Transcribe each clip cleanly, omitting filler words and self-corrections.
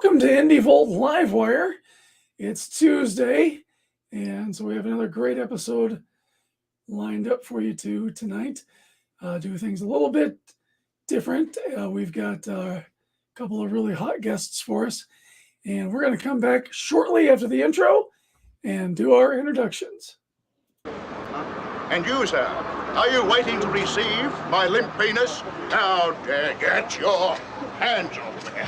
Welcome to Indie Volt Livewire. It's Tuesday, and so we have another great episode lined up for you tonight. Do things a little bit different. We've got a couple of really hot guests for us, and we're going to come back shortly after the intro and do our introductions. And you, sir, are you waiting to receive my limp penis? Now, get your hands off there.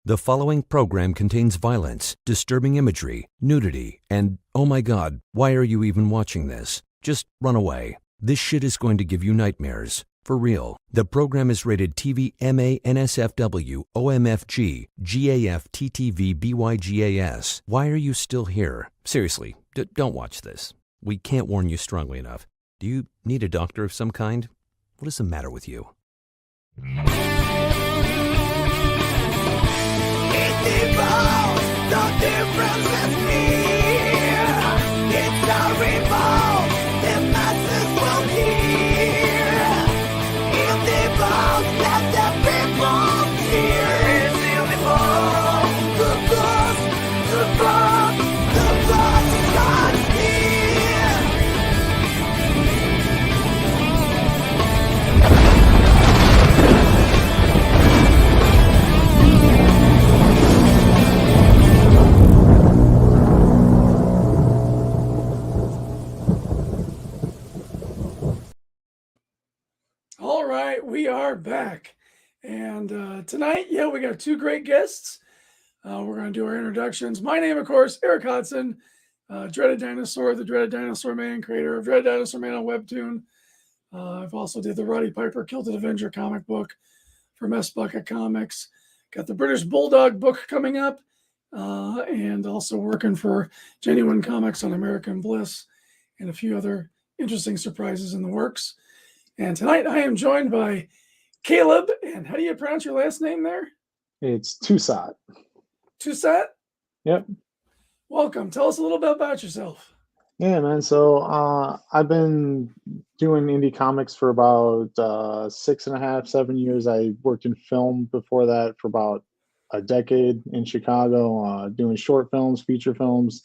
The following program contains violence, disturbing imagery, nudity, and, oh my god, why are you even watching this? Just run away. This shit is going to give you nightmares. For real. The program is rated TV MA NSFW OMFG GAF TTV BYGAS. Why are you still here? Seriously, don't watch this. We can't warn you strongly enough. Do you need a doctor of some kind? What is the matter with you? The difference is near. It's a revolt. The masses will hear. It's evolved. Let the people hear. It's evolved. The buzz starts here. All right, we are back. And tonight, we got two great guests. We're going to do our introductions. My name, of course, Eric Hodson, Dreaded Dinosaur, the Dreaded Dinosaur Man, creator of Dreaded Dinosaur Man on Webtoon. I've also did the Roddy Piper Kilted Avenger comic book from S Bucket Comics. Got the British Bulldog book coming up, and also working for Genuine Comics on American Bliss and a few other interesting surprises in the works. And tonight I am joined by Caleb. And how do you pronounce your last name there? It's Toussaint. Toussaint? Yep. Welcome. Tell us a little bit about yourself. Yeah, man. So I've been doing indie comics for about 6.5, 7 years. I worked in film before that for about a decade in Chicago, doing short films, feature films.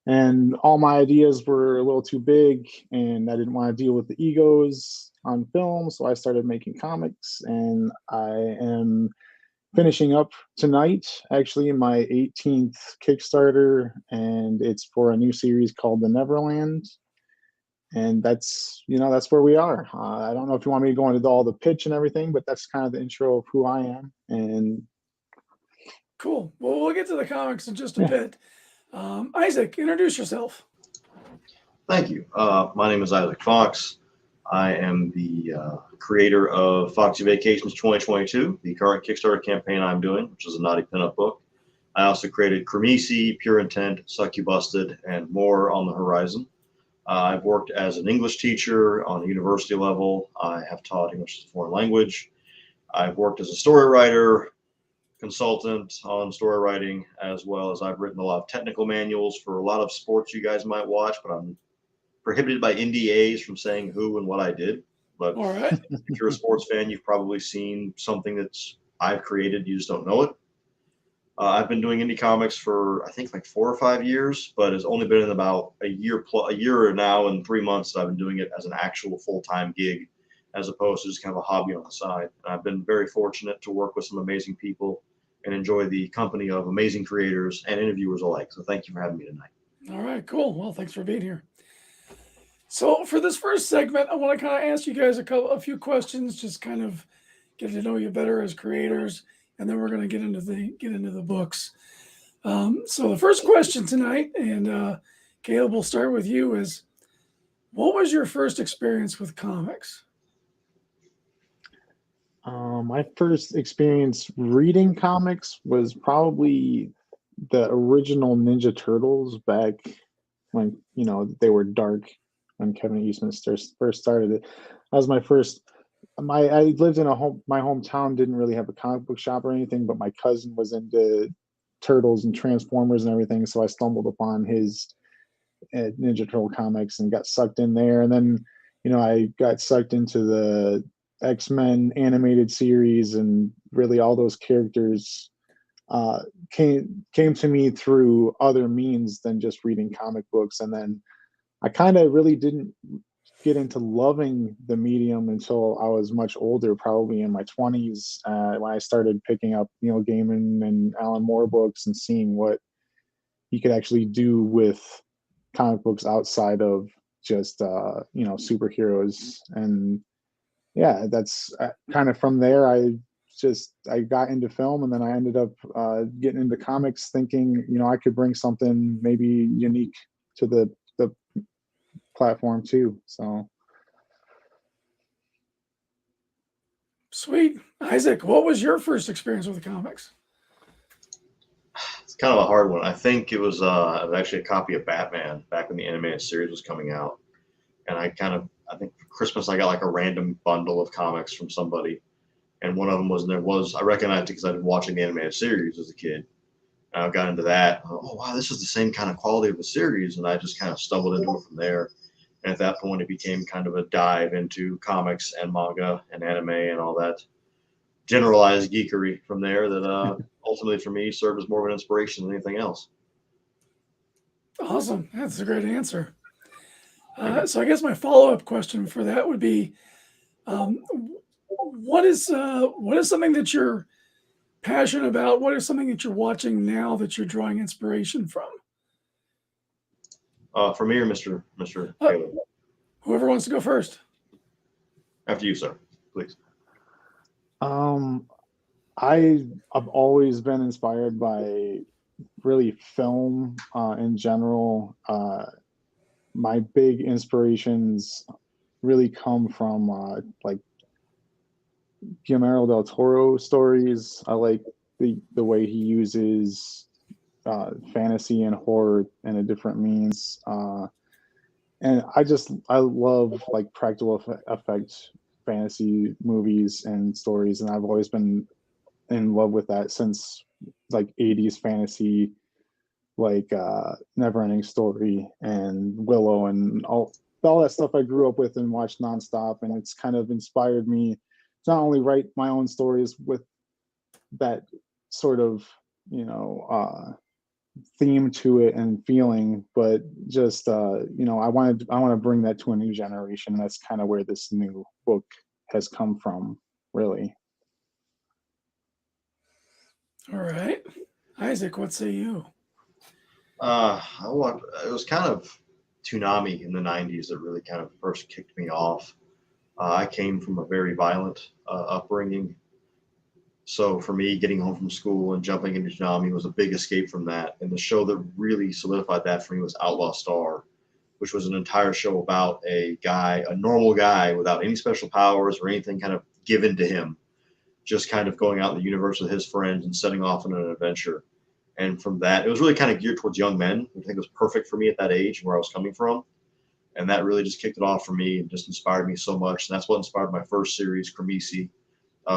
And all my ideas were a little too big, and I didn't want to deal with the egos on film, so I started making comics, and I am finishing up tonight, actually, my 18th Kickstarter, and it's for a new series called The Neverland. And that's where we are. I don't know if you want me to go into all the pitch and everything, but that's kind of the intro of who I am. And cool. Well, we'll get to the comics in just a bit. Isaac, introduce yourself. Thank you. My name is Isaac Fox. I am the creator of Foxy Vacations 2022, the current Kickstarter campaign I'm doing, which is a naughty pinup book. I also created Cremisi, Pure Intent, Suck You Busted, and more on the horizon. I've worked as an English teacher on the university level. I have taught English as a foreign language. I've worked as a story writer, consultant on story writing, as well as I've written a lot of technical manuals for a lot of sports you guys might watch, but I'm prohibited by NDAs from saying who and what I did. But all right. If you're a sports fan, you've probably seen something that's I've created, you just don't know it. I've been doing indie comics for I think like 4 or 5 years, but it's only been in about a year now and 3 months that I've been doing it as an actual full-time gig, as opposed to just kind of a hobby on the side. And I've been very fortunate to work with some amazing people and enjoy the company of amazing creators and interviewers alike. So thank you for having me tonight. All right, cool. Well, thanks for being here. So for this first segment, I want to kind of ask you guys a few questions, just kind of get to know you better as creators, and then we're going to get into the books. So the first question tonight, and Caleb, we'll start with you, is what was your first experience with comics? My first experience reading comics was probably the original Ninja Turtles back when, they were dark, when Kevin Eastman first started it. That was my first. I lived in my hometown didn't really have a comic book shop or anything, but my cousin was into Turtles and Transformers and everything. So I stumbled upon his Ninja Turtle comics and got sucked in there. And then, I got sucked into the X-Men animated series, and really all those characters came to me through other means than just reading comic books. And then I kind of really didn't get into loving the medium until I was much older, probably in my 20s, when I started picking up Neil Gaiman and Alan Moore books and seeing what you could actually do with comic books outside of just superheroes. And yeah, that's kind of from there. I got into film, and then I ended up getting into comics, thinking I could bring something maybe unique to the platform too. So Sweet. Isaac, what was your first experience with the comics? It's kind of a hard one. I think it was actually a copy of Batman back when the animated series was coming out. And I think for Christmas I got like a random bundle of comics from somebody. And one of them I recognized it because I'd been watching the animated series as a kid. And I got into that. Oh, wow, this is the same kind of quality of the series. And I just kind of stumbled into it from there. And at that point, it became kind of a dive into comics and manga and anime and all that generalized geekery from there that ultimately for me served as more of an inspiration than anything else. Awesome. That's a great answer. So I guess my follow-up question for that would be, what is something that you're passionate about? What is something that you're watching now that you're drawing inspiration from? For me or Mr. Caleb? Whoever wants to go first. After you, sir, please. I've always been inspired by really film in general. My big inspirations really come from like Guillermo del Toro stories. I like the way he uses fantasy and horror in a different means. And I love like practical effect fantasy movies and stories, and I've always been in love with that since like 80s fantasy, like Neverending Story and Willow and all that stuff I grew up with and watched nonstop. And it's kind of inspired me to not only write my own stories with that sort of theme to it and feeling, but just I want to bring that to a new generation. And that's kind of where this new book has come from, really. All right. Isaac, what say you? It was kind of Toonami in the 90s that really kind of first kicked me off. I came from a very violent upbringing. So for me, getting home from school and jumping into Toonami was a big escape from that. And the show that really solidified that for me was Outlaw Star, which was an entire show about a normal guy without any special powers or anything kind of given to him, just kind of going out in the universe with his friends and setting off on an adventure. And from that, it was really kind of geared towards young men, which I think was perfect for me at that age and where I was coming from. And that really just kicked it off for me and just inspired me so much. And that's what inspired my first series, Cremisi.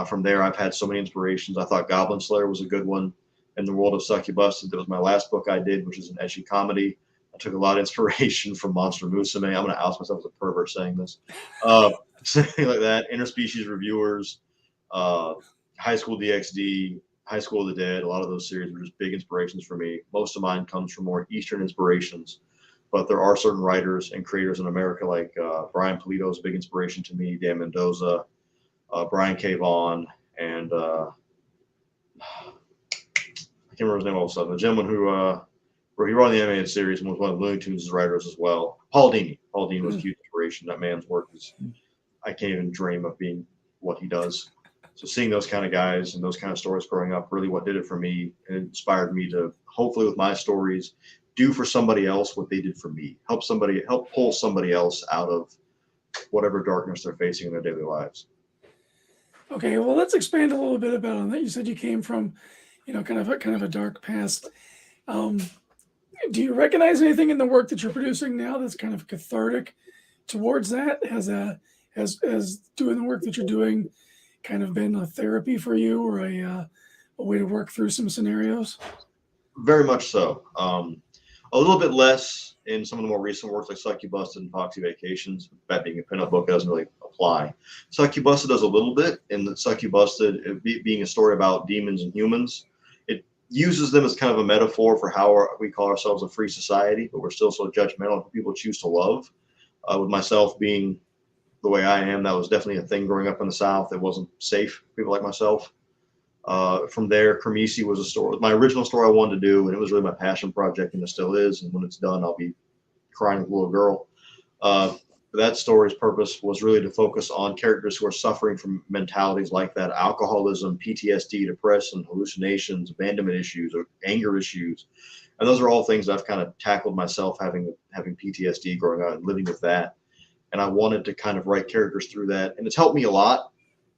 From there, I've had so many inspirations. I thought Goblin Slayer was a good one. In the World of Succubus, that was my last book I did, which is an ecchi comedy. I took a lot of inspiration from Monster Musume. I'm going to oust myself as a pervert saying this. Something like that. Interspecies Reviewers, High School DxD, High School of the Dead. A lot of those series were just big inspirations for me. Most of mine comes from more Eastern inspirations. But there are certain writers and creators in America like Brian Pulido is a big inspiration to me, Dan Mendoza, Brian K. Vaughan, and I can't remember his name all of a sudden. The gentleman where he wrote the animated series and was one of the Looney Tunes' writers as well. Paul Dini. Paul Dini was a huge inspiration. That man's work I can't even dream of being what he does. So seeing those kind of guys and those kind of stories growing up, really what did it for me and it inspired me to hopefully with my stories do for somebody else what they did for me. Help pull somebody else out of whatever darkness they're facing in their daily lives. Okay, well, let's expand a little bit about on that. You said you came from, kind of a dark past. Do you recognize anything in the work that you're producing now that's kind of cathartic towards that? Has doing the work that you're doing kind of been a therapy for you or a way to work through some scenarios? Very much so. A little bit less in some of the more recent works like Suck You Busted and Foxy Vacations. That being a pinup book, it doesn't really apply. Suck You Busted does a little bit, in that Suck You Busted, being a story about demons and humans, it uses them as kind of a metaphor for how we call ourselves a free society, but we're still so judgmental of who people choose to love. With myself being the way I am, that was definitely a thing growing up in the South. It wasn't safe for people like myself. From there, Kermesi was a story, my original story I wanted to do, and it was really my passion project, and it still is. And when it's done, I'll be crying like a little girl. That story's purpose was really to focus on characters who are suffering from mentalities like that: alcoholism, PTSD, depression, hallucinations, abandonment issues, or anger issues. And those are all things I've kind of tackled myself, having PTSD growing up and living with that. And I wanted to kind of write characters through that, and it's helped me a lot.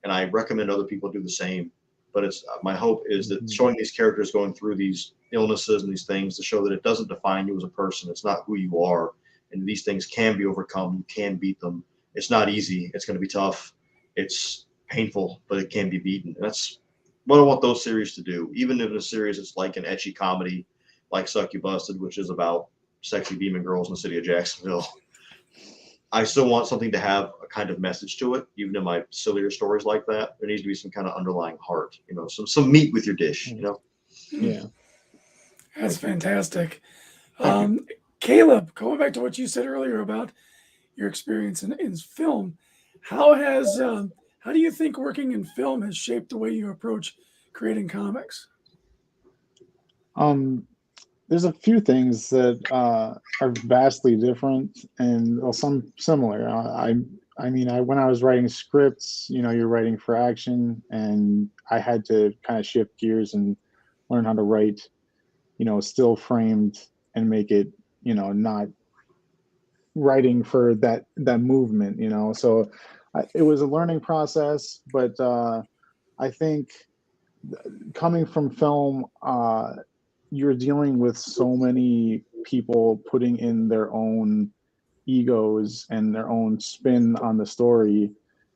And I recommend other people do the same. But it's my hope is that showing these characters going through these illnesses and these things to show that it doesn't define you as a person. It's not who you are, and these things can be overcome. You can beat them. It's not easy. It's going to be tough. It's painful, but it can be beaten. And that's what I want those series to do. Even if in a series it's like an ecchi comedy, like Suck You Busted, which is about sexy demon girls in the city of Jacksonville. I still want something to have a kind of message to it, even in my sillier stories like that. There needs to be some kind of underlying heart, some meat with your dish, Yeah. That's fantastic. Thank you. Caleb, going back to what you said earlier about your experience in film, how do you think working in film has shaped the way you approach creating comics? There's a few things that are vastly different and some similar. I mean, when I was writing scripts, you're writing for action, and I had to kind of shift gears and learn how to write, still framed and make it, not writing for that movement, So it was a learning process, but I think coming from film, you're dealing with so many people putting in their own egos and their own spin on the story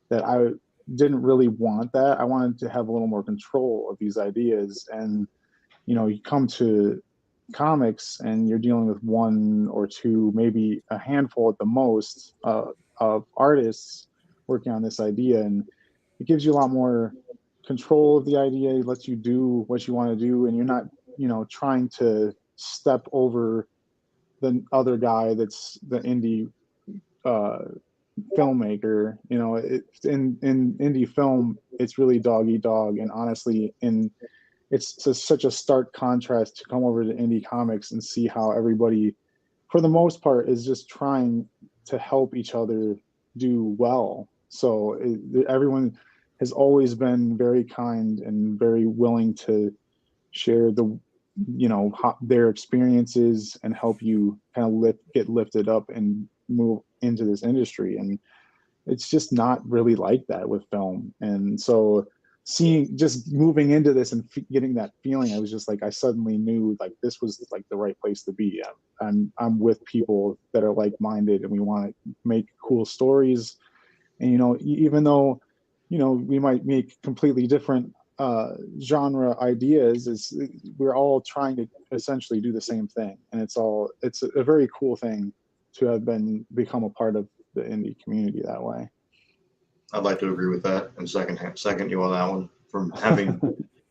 that I didn't really want that. I wanted to have a little more control of these ideas. And, you come to comics and you're dealing with one or two, maybe a handful at the most, of artists working on this idea. And it gives you a lot more control of the idea. It lets you do what you want to do, and you're not, trying to step over the other guy that's the indie filmmaker. In indie film, it's really dog eat dog, and honestly, it's just such a stark contrast to come over to indie comics and see how everybody, for the most part, is just trying to help each other do well. So everyone has always been very kind and very willing to share their experiences and help you kind of get lifted up and move into this industry. And it's just not really like that with film. And so just moving into this and getting that feeling, I was just like, I suddenly knew like this was like the right place to be. I'm with people that are like-minded, and we want to make cool stories. And even though we might make completely different genre ideas, we're all trying to essentially do the same thing. And it's a very cool thing to have become a part of the indie community that way. I'd like to agree with that and second you on that one. From having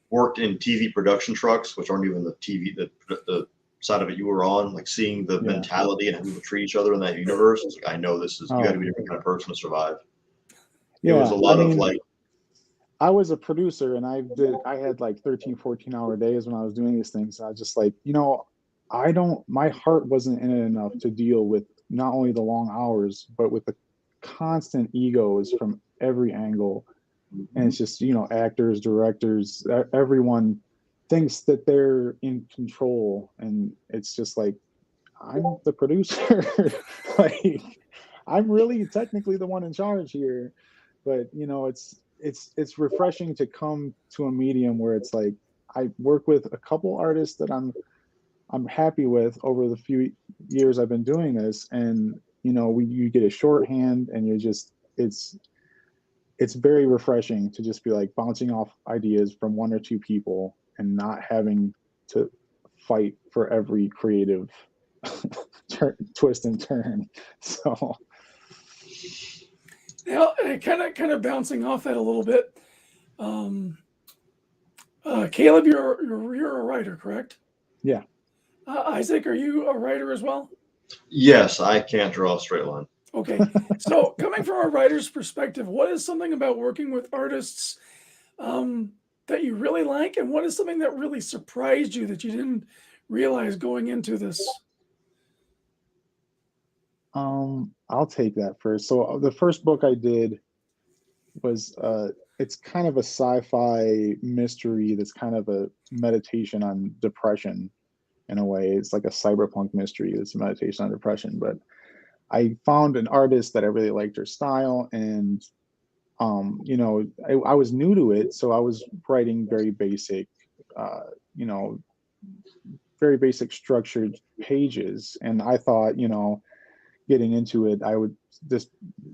worked in TV production trucks, which aren't even the TV, the side of it you were on, like seeing the mentality and how people treat each other in that universe, it's like, I know you got to be a different kind of person to survive. It was a lot of like, I was a producer, and I had like 13, 14-hour days when I was doing these things. I was just like, my heart wasn't in it enough to deal with not only the long hours, but with the constant egos from every angle. And it's just, actors, directors, everyone thinks that they're in control. And it's just like, I'm the producer. Like, I'm really technically the one in charge here. But, it's refreshing to come to a medium where it's like, I work with a couple artists that I'm happy with over the few years I've been doing this. And, you get a shorthand, and it's very refreshing to just be like bouncing off ideas from one or two people and not having to fight for every creative twist and turn. So Now, kind of bouncing off that a little bit. Um, Caleb, you're a writer, correct? yeah. Isaac, are you a writer as well? Yes, I can't draw a straight line. Okay. So, coming from a writer's perspective, what is something about working with artists that you really like, and what is something that really surprised you that you didn't realize going into this? I'll take that first. So the first book I did was it's kind of a sci-fi mystery that's kind of a meditation on depression in a way. It's like a cyberpunk mystery. It's a meditation on depression. But I found an artist that I really liked her style, and you know, I was new to it, so I was writing very basic, you know, very basic structured pages, and I thought, you know, getting into it, I would just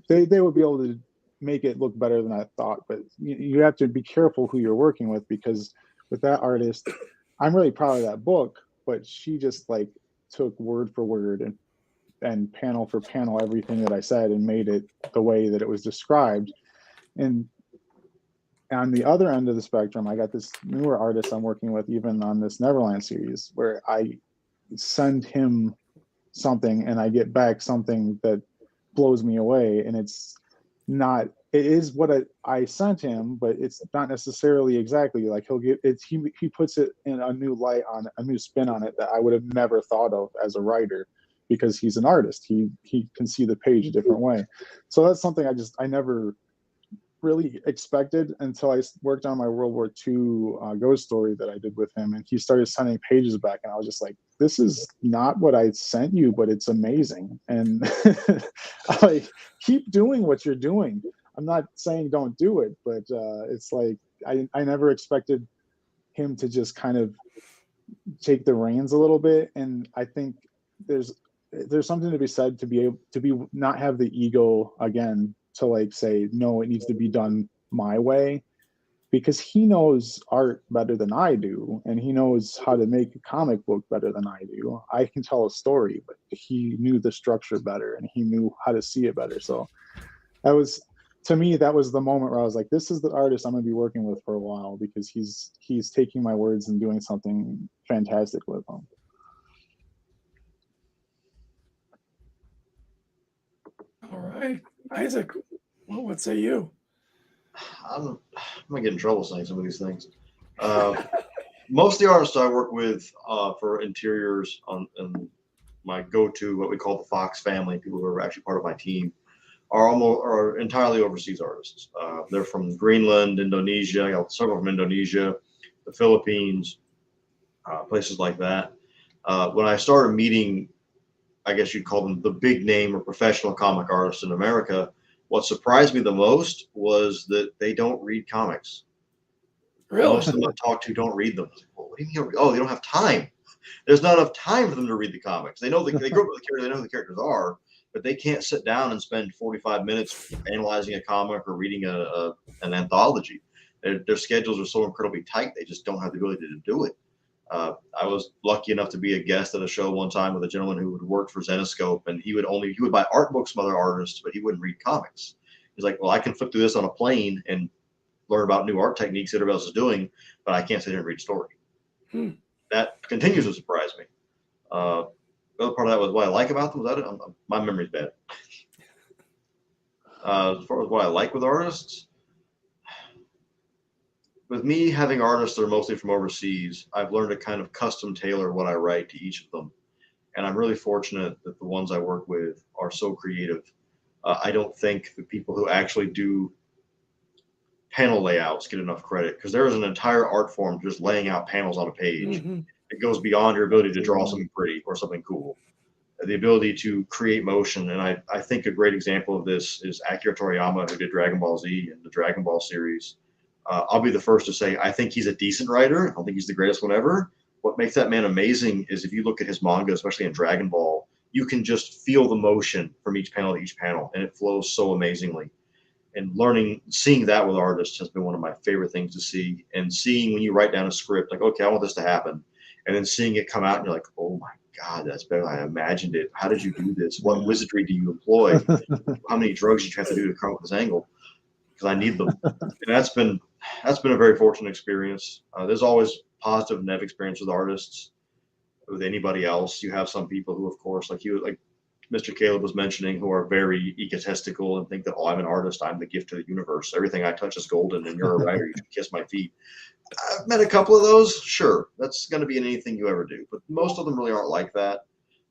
they would be able to make it look better than I thought. But you have to be careful who you're working with, because with that artist, I'm really proud of that book, but she just like took word for word and panel for panel everything that I said and made it the way that it was described. And on the other end of the spectrum, I got this newer artist I'm working with, even on this Neverland series, where I send him something and I get back something that blows me away. And it's not, it is what I sent him, but it's not necessarily exactly like he'll get it. He puts it in a new light, on a new spin on it that I would have never thought of as a writer, because he's an artist. He can see the page a different way. So that's something I never really expected until I worked on my World War II ghost story that I did with him, and he started sending pages back, and I was just like, this is not what I sent you, but it's amazing. And like, keep doing what you're doing. I'm not saying don't do it, but it's like I never expected him to just kind of take the reins a little bit. And I think there's something to be said to be able to be not have the ego again to like say, no, it needs to be done my way, because he knows art better than I do, and he knows how to make a comic book better than I do. I can tell a story, but he knew the structure better and he knew how to see it better. So that was, to me, that was the moment where I was like, this is the artist I'm going to be working with for a while, because he's taking my words and doing something fantastic with them. All right, Isaac, what say you? I'm gonna get in trouble saying some of these things. Most of the artists I work with for interiors and my go-to, what we call the Fox family, people who are actually part of my team, are entirely overseas artists. They're from Greenland, Indonesia. I got several from Indonesia, the Philippines, places like that. When I started meeting, I guess you'd call them the big name or professional comic artists in America, what surprised me the most was that they don't read comics. Really? Most of them I talk to don't read them. I was like, well, what do you mean? Oh, they don't have time. There's not enough time for them to read the comics. They know they grew up with the characters. They know who the characters are, but they can't sit down and spend 45 minutes analyzing a comic or reading an anthology. Their schedules are so incredibly tight. They just don't have the ability to do it. I was lucky enough to be a guest at a show one time with a gentleman who would work for Zenescope, and he would buy art books from other artists, but he wouldn't read comics. He's like, well, I can flip through this on a plane and learn about new art techniques that everybody else is doing, but I can't sit here and read story. That continues to surprise me. The other part of that was what I like about them. Was that my memory's bad. As far as what I like with artists, with me having artists that are mostly from overseas, I've learned to kind of custom tailor what I write to each of them. And I'm really fortunate that the ones I work with are so creative. I don't think the people who actually do panel layouts get enough credit, because there is an entire art form just laying out panels on a page. Mm-hmm. It goes beyond your ability to draw something pretty or something cool. The ability to create motion. And I think a great example of this is Akira Toriyama, who did Dragon Ball Z and the Dragon Ball series. I'll be the first to say I think he's a decent writer. I don't think he's the greatest one ever. What makes that man amazing is if you look at his manga, especially in Dragon Ball, you can just feel the motion from each panel to each panel, and it flows so amazingly. And seeing that with artists has been one of my favorite things to see. And seeing when you write down a script, like, okay, I want this to happen. and then seeing it come out and you're like, oh my God, that's better than I imagined it. How did you do this? What wizardry do you employ? How many drugs did you have to do to come up with this angle? Because I need them. And that's been a very fortunate experience. There's always positive and negative experience with artists. With anybody else, you have some people who, of course, like Mr. Caleb was mentioning, who are very egotistical and think that, oh, I'm an artist, I'm the gift to the universe. Everything I touch is golden, and you're a writer, you should kiss my feet. I've met a couple of those. Sure, that's going to be in anything you ever do, but most of them really aren't like that.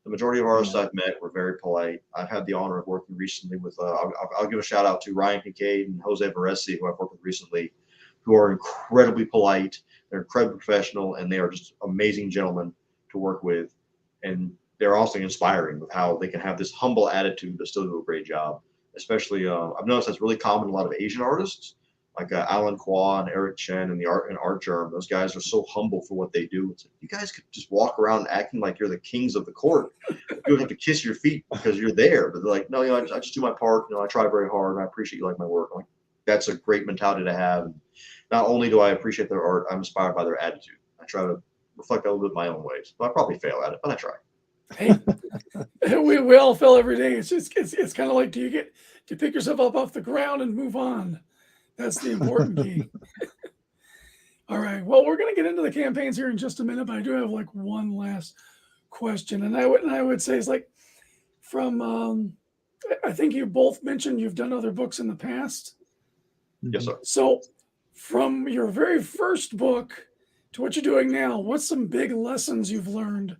The majority of artists I've met were very polite. I've had the honor of working recently with, I'll give a shout out to Ryan Kincaid and Jose Varesi, who I've worked with recently, who are incredibly polite, they're incredibly professional, and they are just amazing gentlemen to work with. And they're also inspiring with how they can have this humble attitude but still do a great job. Especially, I've noticed that's really common in a lot of Asian artists, like Alan Kwa and Eric Chen and Art Germ. Those guys are so humble for what they do. It's like, you guys could just walk around acting like you're the kings of the court. You don't have to kiss your feet because you're there. But they're like, no, I just do my part. I try very hard, and I appreciate you like my work. I'm like, that's a great mentality to have. And not only do I appreciate their art, I'm inspired by their attitude. I try to reflect a little bit my own ways. But I probably fail at it, but I try. Hey, we all fail every day. It's just it's kind of like, do you pick yourself up off the ground and move on? That's the important key. All right. Well, we're going to get into the campaigns here in just a minute, but I do have like one last question, and I would say it's like from I think you both mentioned you've done other books in the past. Yes, sir. So from your very first book to what you're doing now, what's some big lessons you've learned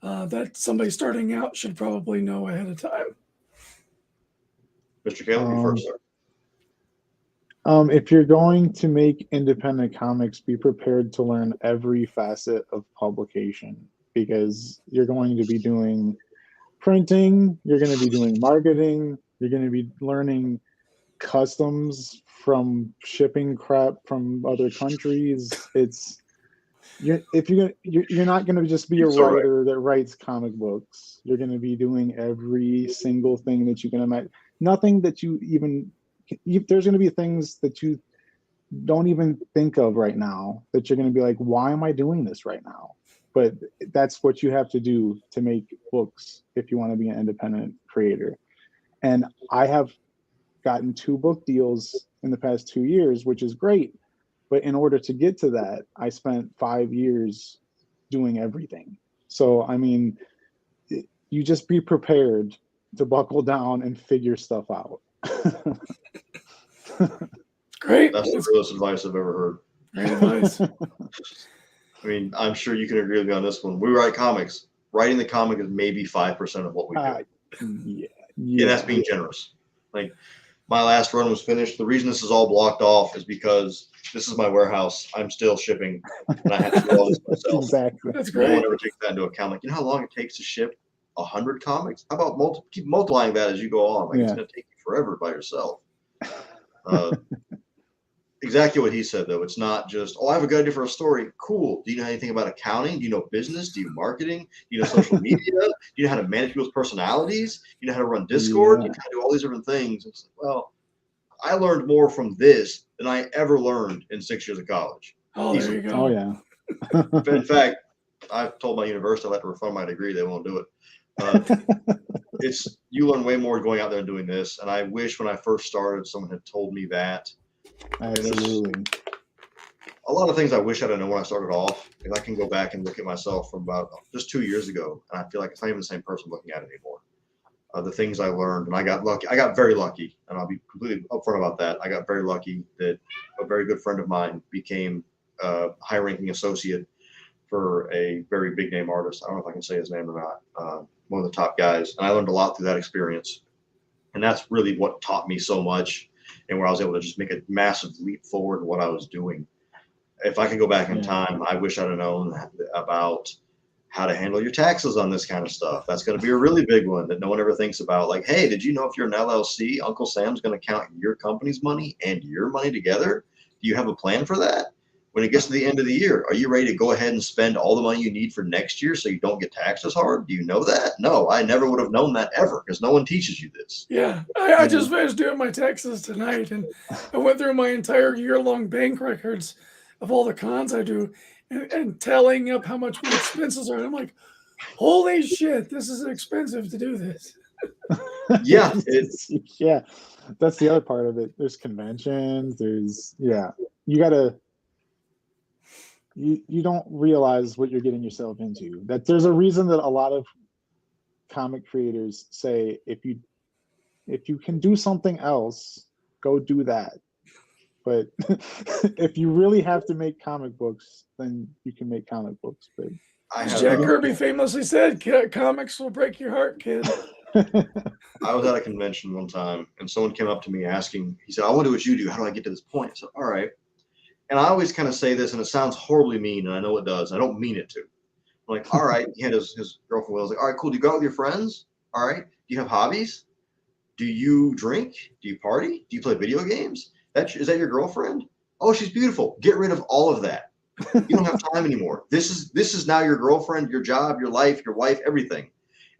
that somebody starting out should probably know ahead of time? Mr. Caleb, you first, sir. If you're going to make independent comics, be prepared to learn every facet of publication, because you're going to be doing printing, you're going to be doing marketing, you're going to be learning customs from shipping crap from other countries. You're not going to just be a writer that writes comic books. You're going to be doing every single thing that you can imagine. Nothing that you even, there's going to be things that you don't even think of right now that you're going to be like, why am I doing this right now? But that's what you have to do to make books if you want to be an independent creator. And I have gotten 2 book deals in the past 2 years, which is great. But in order to get to that, I spent 5 years doing everything. So, I mean, you just be prepared to buckle down and figure stuff out. Great. That's the realest advice I've ever heard. Great advice. I mean, I'm sure you can agree with me on this one. We write comics. Writing the comic is maybe 5% of what we do. Yeah. And that's being generous. Like, my last run was finished. The reason this is all blocked off is because this is my warehouse. I'm still shipping, and I have to do all this myself. Exactly. That's No one great. ever takes that into account. Like, you know how long it takes to ship 100 comics? How about keep multiplying that as you go on? Like, it's going to take you forever by yourself. Exactly what he said, though. It's not just, oh, I have a good idea for a story. Cool. Do you know anything about accounting? Do you know business? Do you marketing? Do you know social media? Do you know how to manage people's personalities? Do you know how to run Discord? Do you know how to do all these different things? It's like, well, I learned more from this than I ever learned in 6 years of college. Oh, there you go. Oh, yeah. In fact, I've told my university I'll have to refund my degree. They won't do it. You learn way more going out there and doing this. And I wish when I first started, someone had told me that. Absolutely. A lot of things I wish I'd have known when I started off. If I can go back and look at myself from about just 2 years ago, and I feel like it's not even the same person looking at it anymore. The things I learned, and I got lucky. I got very lucky, and I'll be completely upfront about that. I got very lucky that a very good friend of mine became a high-ranking associate for a very big name artist. I don't know if I can say his name or not. One of the top guys, and I learned a lot through that experience. And that's really what taught me so much, and where I was able to just make a massive leap forward in what I was doing. If I could go back in time, I wish I'd have known about how to handle your taxes on this kind of stuff. That's going to be a really big one that no one ever thinks about. Like, hey, did you know if you're an LLC, Uncle Sam's going to count your company's money and your money together? Do you have a plan for that? When it gets to the end of the year, are you ready to go ahead and spend all the money you need for next year so you don't get taxed as hard? Do you know that? No, I never would have known that ever, because no one teaches you this. Yeah, I just finished doing my taxes tonight, and I went through my entire year-long bank records of all the cons I do, and tallying up how much my expenses are. And I'm like, holy shit, this is expensive to do this. Yeah, yeah, that's the other part of it. There's conventions. You gotta. You don't realize what you're getting yourself into. That there's a reason that a lot of comic creators say if you can do something else, go do that. But if you really have to make comic books, then you can make comic books. But As Jack Kirby famously said, comics will break your heart, kid. I was at a convention one time and someone came up to me asking, he said, I want to do what you do. How do I get to this point? I said, all right. And I always kind of say this, and it sounds horribly mean, and I know it does. I don't mean it to. I'm like, all right. He had his girlfriend with. I was like, all right, cool. Do you go out with your friends? All right. Do you have hobbies? Do you drink? Do you party? Do you play video games? Is that your girlfriend? Oh, she's beautiful. Get rid of all of that. You don't have time anymore. This is now your girlfriend, your job, your life, your wife, everything.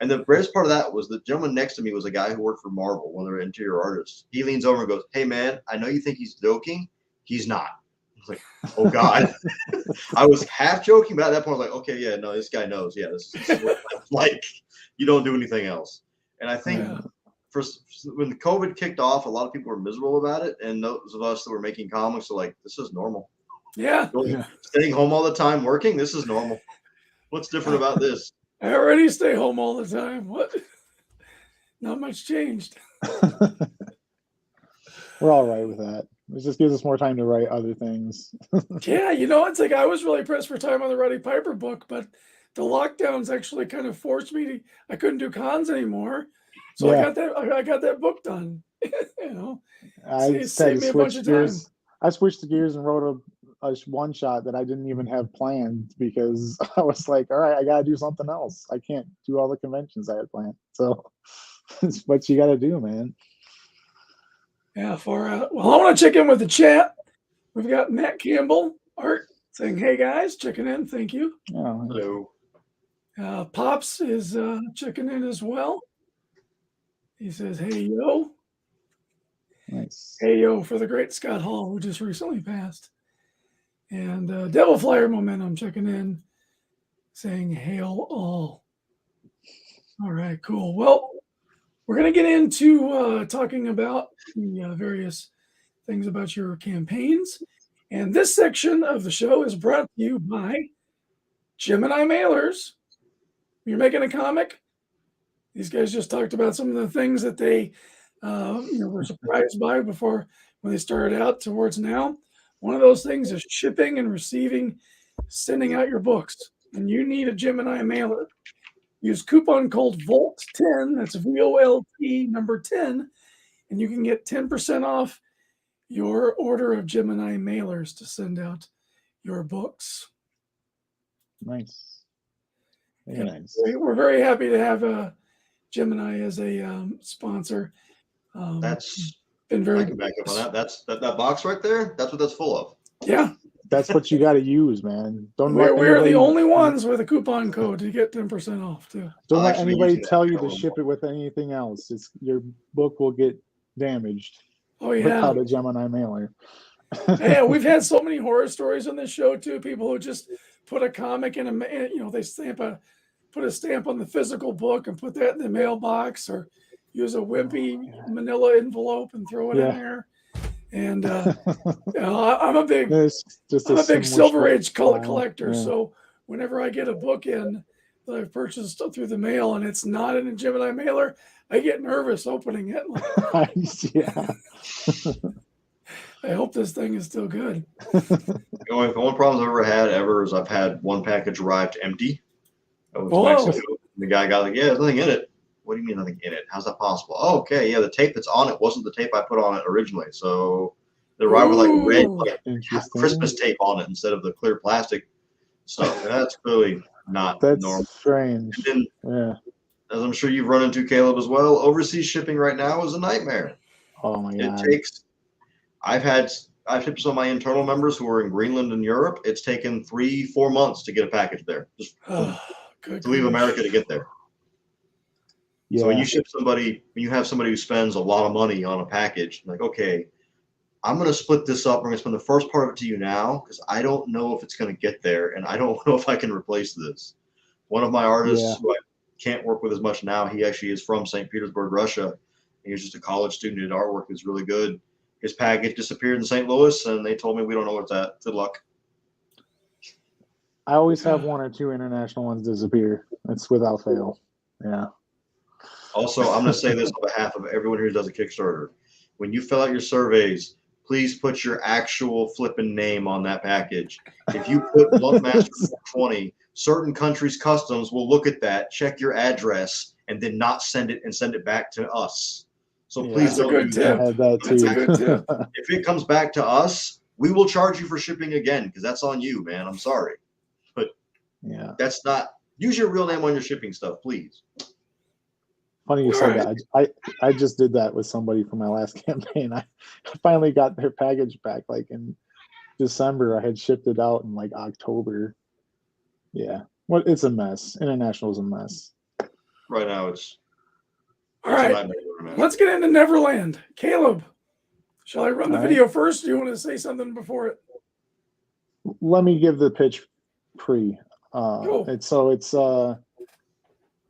And the greatest part of that was the gentleman next to me was a guy who worked for Marvel, one of their interior artists. He leans over and goes, hey, man, I know you think he's joking. He's not. I was like, oh, God. I was half joking, but at that point, I was like, okay, yeah, no, this guy knows. Yeah, this is what it's like. You don't do anything else. And I think when the COVID kicked off, a lot of people were miserable about it. And those of us that were making comics are like, this is normal. Yeah. Staying home all the time working, this is normal. What's different about this? I already stay home all the time. What? Not much changed. We're all right with that. It just gives us more time to write other things. Yeah, it's like I was really pressed for time on the Roddy Piper book, but the lockdowns actually kind of forced me to. I couldn't do cons anymore, so I got that book done. I saved me a bunch of time. I switched the gears and wrote a one shot that I didn't even have planned because I was like, all right, I got to do something else. I can't do all the conventions I had planned. So it's what you got to do, man. Yeah, far out. Well, I want to check in with the chat. We've got Matt Campbell, Art, saying, hey, guys, checking in. Thank you. Hello. Pops is checking in as well. He says, hey, yo. Nice. Hey, yo, for the great Scott Hall, who just recently passed. And Devil Flyer Momentum checking in, saying, hail all. All right, cool. Well, we're going to get into talking about the various things about your campaigns. And this section of the show is brought to you by Gemini Mailers. You're making a comic. These guys just talked about some of the things that they were surprised by before when they started out towards now. One of those things is shipping and receiving, sending out your books. And you need a Gemini mailer. Use coupon code VOLT10, that's VOLT number 10, and you can get 10% off your order of Gemini mailers to send out your books. Nice. Very nice. We're very happy to have Gemini as a sponsor. That's been very. I can back up on that. That's that box right there. That's what that's full of. Yeah. That's what you got to use, man. We're the only ones with a coupon code to get 10% off too. Don't let anybody tell you to ship it with anything else. Your book will get damaged. Oh yeah. Without a Gemini mailer. Yeah, we've had so many horror stories on this show too. People who just put a comic in they put a stamp on the physical book and put that in the mailbox, or use a wimpy manila envelope and throw it in there. And I'm a big Silver Age collector. Yeah. So whenever I get a book in that I've purchased through the mail and it's not in a Gemini mailer, I get nervous opening it. Yeah. I hope this thing is still good. The only problems I've ever had is I've had one package arrived empty. I went to Mexico. The guy got like, yeah, there's nothing in it. What do you mean nothing in it? How's that possible? Oh, okay, yeah, the tape that's on it wasn't the tape I put on it originally. So they arrived with like red, Christmas tape on it instead of the clear plastic stuff. And that's clearly not normal. That's strange. And then, as I'm sure you've run into, Caleb, as well, overseas shipping right now is a nightmare. Oh my God. I've shipped some of my internal members who are in Greenland and Europe. It's taken 3-4 months to get a package there. Just to leave America to get there. Yeah. So when you have somebody who spends a lot of money on a package, like, okay, I'm going to split this up. We're going to spend the first part of it to you now because I don't know if it's going to get there, and I don't know if I can replace this. One of my artists who I can't work with as much now, he actually is from St. Petersburg, Russia. He was just a college student who did artwork. It's really good. His package disappeared in St. Louis, and they told me we don't know where it's at. Good luck. I always have one or two international ones disappear. It's without fail. Yeah. Also, I'm going to say this on behalf of everyone who does a Kickstarter. When you fill out your surveys, please put your actual flipping name on that package. If you put Lumpmaster 20, certain countries' customs will look at that, check your address, and then not send it and send it back to us. So please That's a don't good do tip. I had that That's a too. good tip. If it comes back to us, we will charge you for shipping again because that's on you, man. I'm sorry. But Yeah. that's not – use your real name on your shipping stuff, please. Funny you said that. I just did that with somebody for my last campaign. I finally got their package back like in December. I had shipped it out in like October. Yeah. Well, it's a mess. International is a mess. Right now it's All right. Let's get into Neverland. Caleb, shall I run the video first? Or do you want to say something before it? Let me give the pitch pre. Cool.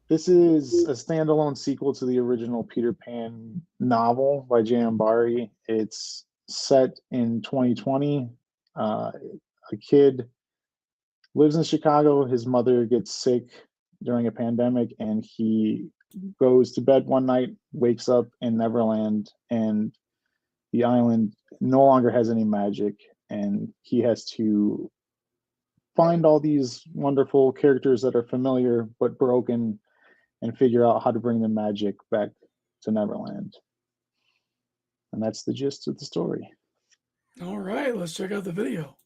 This is a standalone sequel to the original Peter Pan novel by J.M. Barrie. It's set in 2020. A kid lives in Chicago. His mother gets sick during a pandemic, and he goes to bed one night, wakes up in Neverland, and the island no longer has any magic, and he has to find all these wonderful characters that are familiar but broken and figure out how to bring the magic back to Neverland. And that's the gist of the story. All right, let's check out the video.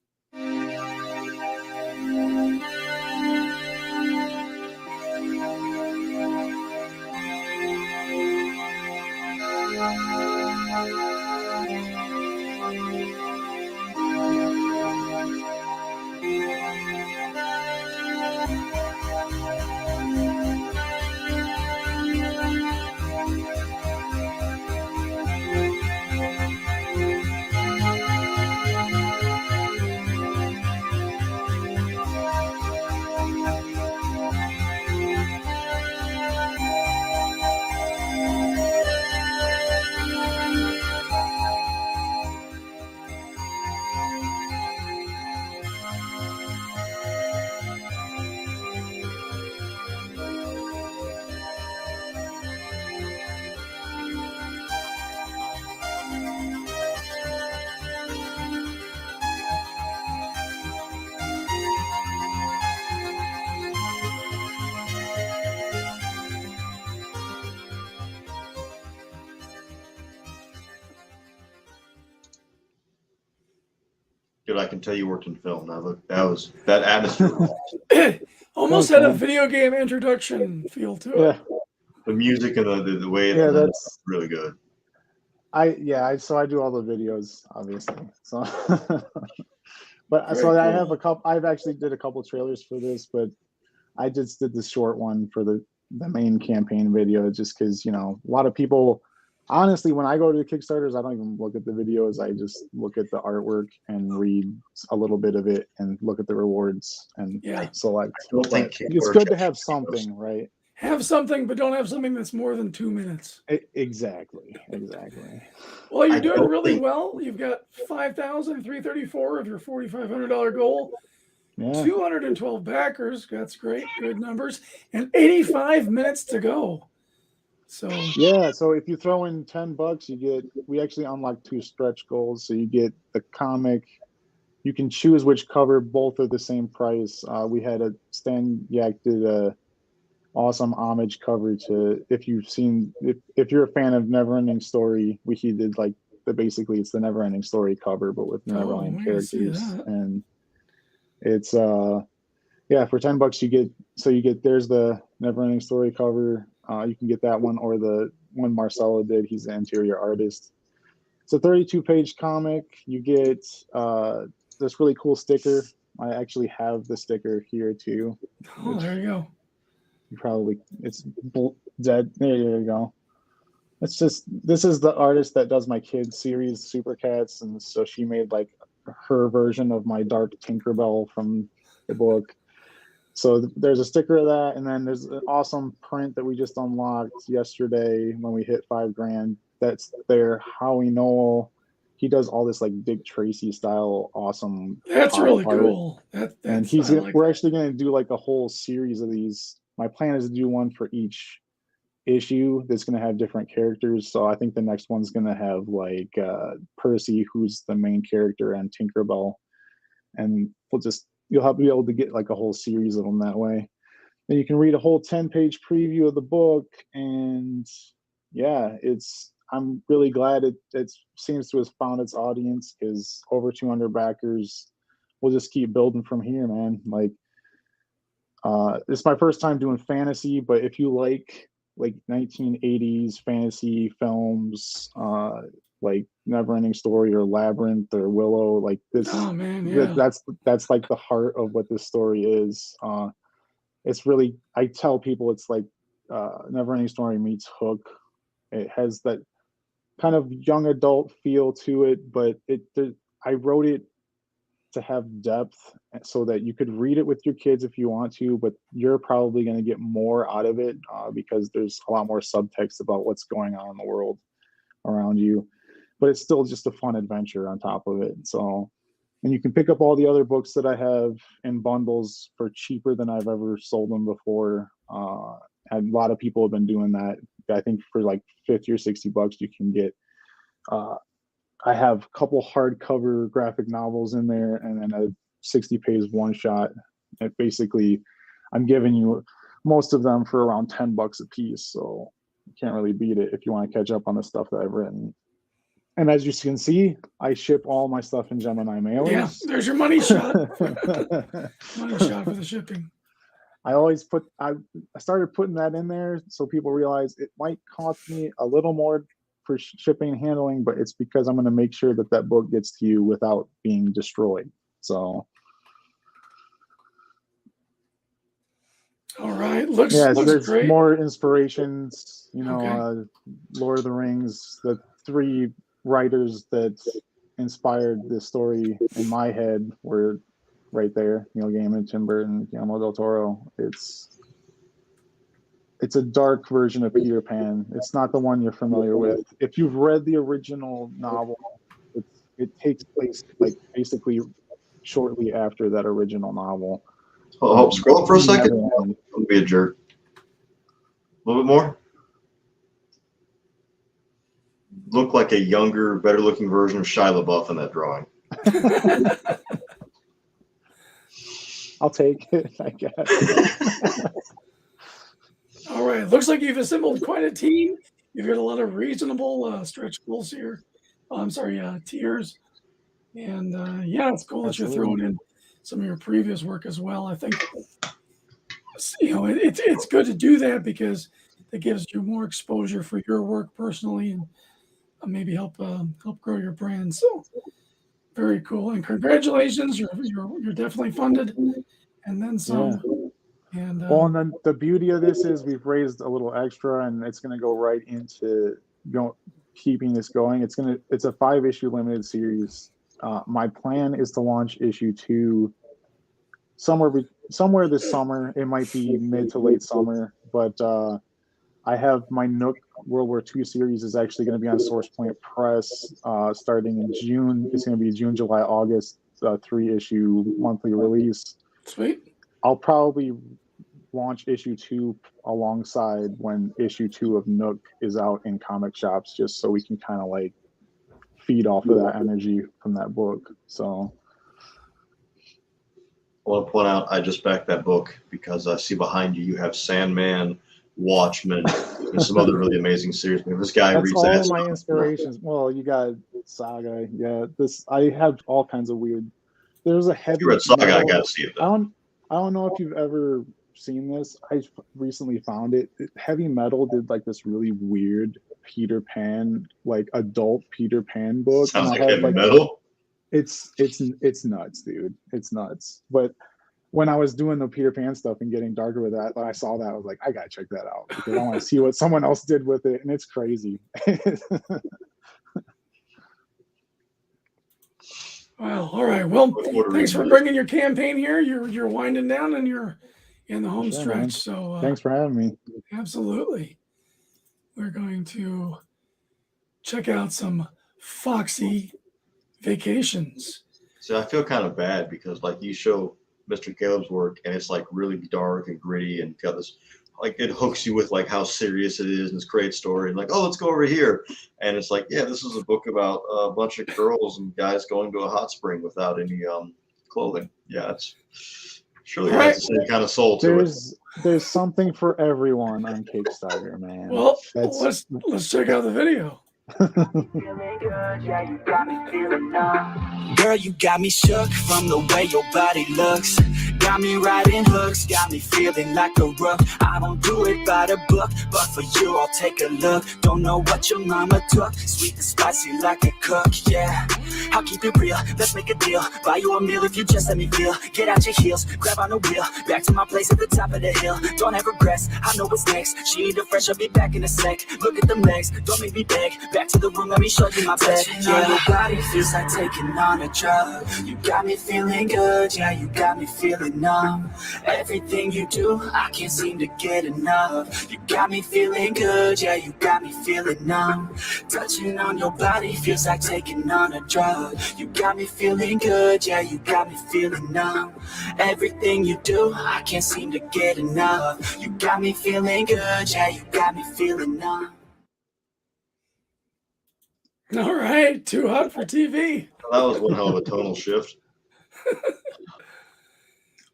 Good, I can tell you worked in film. Now look, that atmosphere. Almost had a video game introduction feel to it. Yeah. The music and the way that's really good. So I do all the videos, obviously. So but Very so I cool. have a couple. I've actually did a couple trailers for this, but I just did the short one for the main campaign video, just because a lot of people. Honestly, when I go to the Kickstarters, I don't even look at the videos. I just look at the artwork and read a little bit of it and look at the rewards and select. I don't think it's good to have something, right? Have something, but don't have something that's more than 2 minutes. Exactly. Well, you're doing really well. You've got 5,334 of your $4,500 goal. Yeah. 212 backers. That's great. Good numbers. And 85 minutes to go. So if you throw in $10, we actually unlock 2 stretch goals. So you get the comic. You can choose which cover. Both are the same price. We had Stan Yak did a awesome homage cover to, if you're a fan of Neverending Story, he did like basically it's the Neverending Story cover, but with Neverland characters. And it's for $10 you get there's the Neverending Story cover. You can get that one or the one Marcelo did. He's the interior artist. It's a 32-page comic. You get this really cool sticker. I actually have the sticker here too. Oh, there you go. It's dead. There you go. It's just this is the artist that does my kids series, Super Cats, and so she made like her version of my Dark Tinkerbell from the book. So there's a sticker of that, and then there's an awesome print that we just unlocked yesterday when we hit $5,000. That's their Howie Noel. He does all this like Dick Tracy style awesome That's pop really art. cool. And That's I like we're that. actually going to do like a whole series of these. My plan is to do one for each issue that's going to have different characters. So I think the next one's going to have like Percy, who's the main character, and Tinkerbell, and you'll be able to get like a whole series of them that way. Then you can read a whole 10-page preview of the book, and yeah, I'm really glad it seems to have found its audience, because over 200 backers. We'll just keep building from here, man. Like it's my first time doing fantasy, but if you like 1980s fantasy films, like Neverending Story or Labyrinth or Willow, like Oh man, yeah. that's like the heart of what this story is. It's really, I tell people it's like Neverending Story meets Hook. It has that kind of young adult feel to it, but I wrote it to have depth so that you could read it with your kids if you want to, but you're probably going to get more out of it because there's a lot more subtext about what's going on in the world around you. But it's still just a fun adventure on top of it. So, and you can pick up all the other books that I have in bundles for cheaper than I've ever sold them before. And a lot of people have been doing that. I think for like 50 or 60 bucks, you can get I have a couple hardcover graphic novels in there, and then a 60-page one shot. And basically, I'm giving you most of them for around 10 bucks a piece. So you can't really beat it if you want to catch up on the stuff that I've written. And as you can see, I ship all my stuff in Gemini mailers. Yeah, there's your money shot. Money shot for the shipping. I started putting that in there so people realize it might cost me a little more for shipping and handling, but it's because I'm going to make sure that book gets to you without being destroyed. So all right, looks there's great. more inspirations, Okay. Lord of the Rings, the 3 writers that inspired this story in my head were right there, Neil Gaiman, Tim Burton, Guillermo del Toro. It's a dark version of Peter Pan. It's not the one you're familiar with. If you've read the original novel, it takes place like basically shortly after that original novel. Oh, scroll up for a second. Neverland. Don't be a jerk. A little bit more. Look like a younger, better-looking version of Shia LaBeouf in that drawing. I'll take it, I guess. All right, looks like you've assembled quite a team. You've got a lot of reasonable stretch goals here. I'm sorry, tiers. And yeah, it's cool that you're throwing in some of your previous work as well. I think it's good to do that because it gives you more exposure for your work personally, and maybe help grow your brand. So very cool, and congratulations! You're definitely funded, and then some. Yeah. And and then the beauty of this is we've raised a little extra, and it's going to go right into keeping this going. It's a 5-issue limited series. My plan is to launch issue 2 somewhere this summer. It might be mid to late summer, but I have my Nook World War II series is actually going to be on Source Point Press starting in June. It's going to be June, July, August, 3-issue monthly release. Sweet. I'll probably launch issue 2 alongside when issue 2 of Nook is out in comic shops, just so we can kind of like feed off of that energy from that book. So I want to point out I just backed that book because I see behind you have Sandman, Watchmen, and some other really amazing series. This guy that's reads all that of my stuff. inspirations. Well, you got Saga. Yeah, I have all kinds of weird. There's a heavy. You read Saga, I gotta see it. I don't know if you've ever seen this. I recently found it. Heavy Metal did like this really weird Peter Pan, like adult Peter Pan book. Sounds like Heavy Metal. It's nuts, dude. It's nuts. But when I was doing the Peter Pan stuff and getting darker with that, when I saw that, I was like, I gotta check that out because I want to see what someone else did with it, and it's crazy. Wow. All right. Well, Look forward to thanks for reading this. bringing your campaign here. You're winding down and you're in the home Sure, stretch. man. So Thanks for having me. absolutely. We're going to check out some Foxy Vacations. So I feel kind of bad because like you show Mr. Caleb's work and it's like really dark and gritty and got this like it hooks you with like how serious it is and this great story and like, oh, let's go over here. And it's like, yeah, this is a book about a bunch of girls and guys going to a hot spring without any clothing. Yeah, it's surely All has right. the same kind of soul to it. There's something for everyone on Kickstarter, man. Well, That's let's check out the video. Girl, you got me shook from the way your body looks. Got me riding hooks, got me feeling like a rook. I don't do it by the book, but for you I'll take a look. Don't know what your mama took, sweet and spicy like a cook, yeah. I'll keep it real, let's make a deal. Buy you a meal if you just let me feel. Get out your heels, grab on the wheel. Back to my place at the top of the hill. Don't have regrets, I know what's next. She need a fresh, I'll be back in a sec. Look at them legs, don't make me beg. Back to the room, let me show you my bed. Yeah, your body feels like taking on a drug. You got me feeling good, yeah, you got me feeling numb. Everything you do, I can't seem to get enough. You got me feeling good, yeah, you got me feeling numb. Touching on your body feels like taking on a drug. You got me feeling good, yeah, you got me feeling numb. Everything you do, I can't seem to get enough. You got me feeling good, yeah, you got me feeling numb. All right. Too hot for TV. That was one hell of a tonal shift.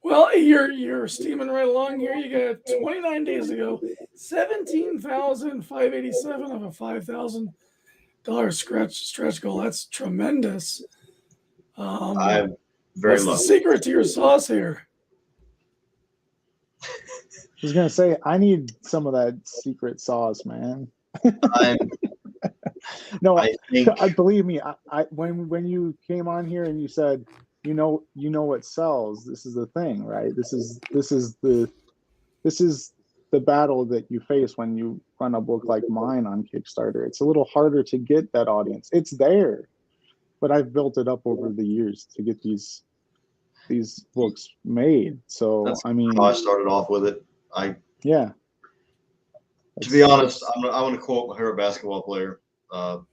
Well, you're steaming right along here. You got 29 days ago, 17,587 of a $5,000 stretch goal. That's tremendous. I'm very What's the lucky. secret to your sauce here? I was gonna say I need some of that secret sauce, man. I'm No, I think I believe me. I when you came on here and you said, you know what sells. This is the thing, right? This is the battle that you face when you run a book like mine on Kickstarter. It's a little harder to get that audience. It's there, but I've built it up over the years to get these books made. So that's I mean, how I started off with it. yeah. To be honest, I'm gonna quote my favorite basketball player, and